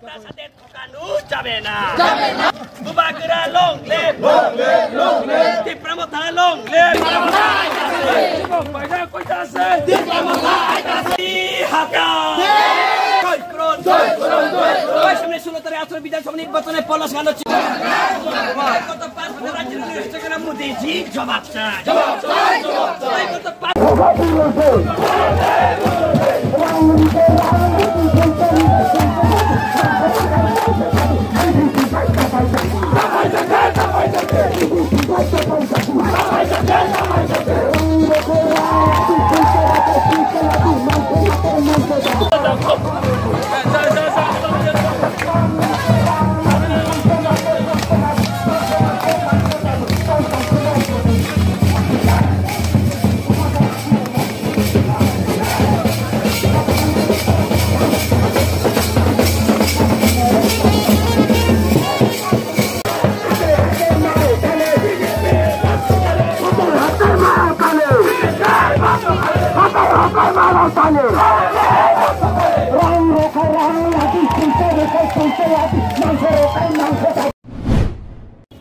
জনতার সাথে ঠকানো যাবে না বুবাগরা লং লেপ তীব্রমতা লং লেপ পয়সা কইতা আছে তীব্রমতা আইতাছে হাকা সামনে 16 তারিখ আসর বিধানসভা নির্বাচনে পলাশ গান হচ্ছে গত 5 বছর রাজ্যের রাষ্ট্রপতি মোদিজি জবাব চায় গত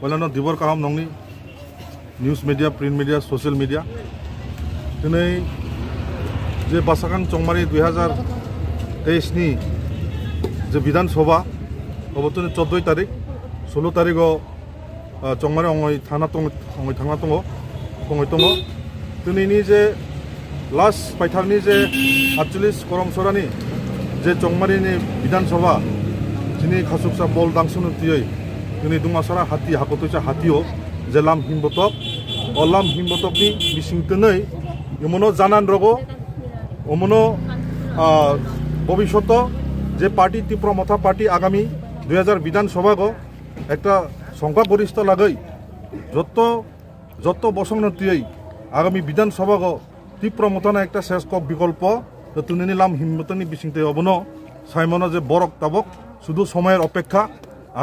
Wala dibor kaham nongni news media, print media, social media. Ini je basakan Chongmari 2023 ni je Bidhan Sabha obotune 14 tarik 16 tariko Chongmari ongoi thana tongo tuni ni je last paithakni je 48 koromsorani je Chongmari ni Bidhan Sabha jini khasuksa bol dangsunu tiyoi ini dumasara hati hakotocha hatio je lam himbotok olam himbotok ni bisingtenei yomono janan rogo omono ভবিষ্যত যে party তীব্রমথা party আগামী 2000 বিধানসভা গো একটা সংখ্যাগরিষ্ঠ লাগই যত বসংনতিই আগামী বিধানসভা গো তীব্রমথা একটা শেষ বিকল্প তুনি নিলাম হিম্মতনি বিসিংতে অবনো সাইমনো যে বরক তাবক শুধু সময়ের অপেক্ষা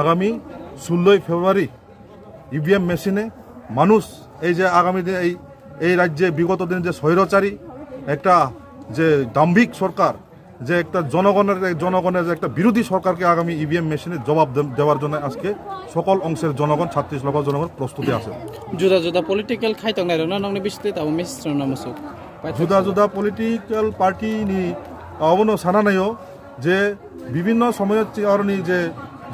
আগামী 16 ফেব্রুয়ারি ইভিএম মেশিনে মানুষ এই যে আগামী দিন এই রাজ্যে বিগত দিন যে স্বৈরাচারী একটা যে দাম্ভিক সরকার যে একটা জনগণের যে একটা বিরোধী সরকারকে আগামী ইভিএম মেশিনে জবাব দেওয়ার জন্য আজকে সকল অংশের জনগণ 36 লক্ষ জনগণ প্রস্তুতি আছে জুদা পলিটিক্যাল খাইতং নাই না নংনি বিস্তে তাও মিশ্রণ নামসুক জুদা পলিটিক্যাল পার্টি নি অবনো সানা নাইও যে বিভিন্ন সময় চিরনি যে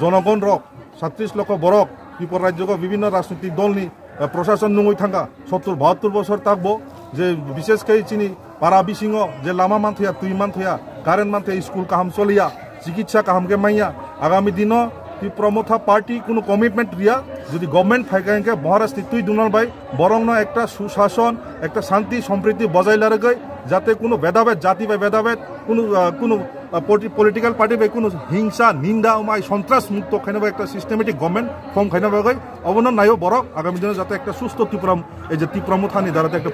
জনগণ রক 36 লক্ষ বরক ত্রিপুরা রাজ্যক বিভিন্ন রাজনৈতিক দল নি প্রশাসন নঙই থাকা 70-72 বছর থাকবো যে বিশেষ করে চিনি পারা বিসিং যে লামা মানথিয়া তুই মানথিয়া কারেন্ট মানথিয়া স্কুল কাহাম চলিয়া চিকিৎসা কাহামকে মাইয়া আগামী দিন তীব্রমথা পার্টি কোনো কমিটমেন্ট রিয়া যদি গভর্নমেন্ট ফাইকাকে মহারাষ্ট্র তুই দুনাল ভাই বরং একটা সুশাসন একটা শান্তি সম্প্রীতি বজায় লাগে যাতে কোনো ভেদাভেদ জাতি বা ভেদাভেদ কোনো পলিটিক্যাল পার্টি বা কোনো হিংসা নিন্দা মাই সন্ত্রাস মুক্ত খাইনাবা একটা সিস্টেমেটিক গভর্নমেন্ট ফর্ম খাইনাবা অবনন নাইও বরক আগামী দিনে যাতে একটা সুস্থ এই যে তীব্রমথানি দ্বারাতে একটা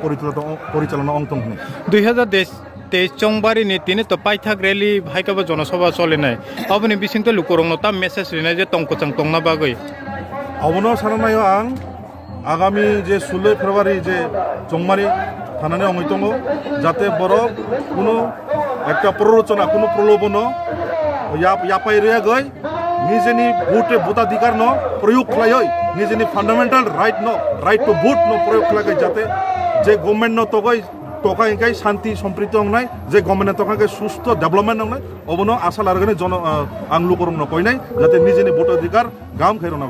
পরিচালনা অন্তম হয় 2023 চংবারি নি তিনি তো পাইথাক রেলি ভাইকাবা জনসভা চলে নাই অবনি বিসিংতে লুকরং তা মেসেজ রিনাই যে টংকচাং টংনা বাগৈ অবনো সানানাইও আং আগামী যে 16 ফেব্রুয়ারি যে চংমারি থানানে অঙ্গিতঙ্গ যাতে বরক কোনো একটা প্ররোচনা কোনো প্রলোভন ইয়াপাই রে গই নিজেনি ভোটাধিকার ন প্রয়োগ খালাই নিজেনি ফান্ডামেন্টাল রাইট টু ভোট ন প্রয়োগ খালাই যাতে যে গভর্নমেন্ট ন তগই টকাই শান্তি সম্প্রীতি অংনাই যে গভর্নমেন্ট টকাকে সুস্থ ডেভেলপমেন্ট অংনাই অবনো আশা লারগানে আং লুকরং ন কইনাই যাতে নিজেনি ভোটাধিকার গাম খাইরনা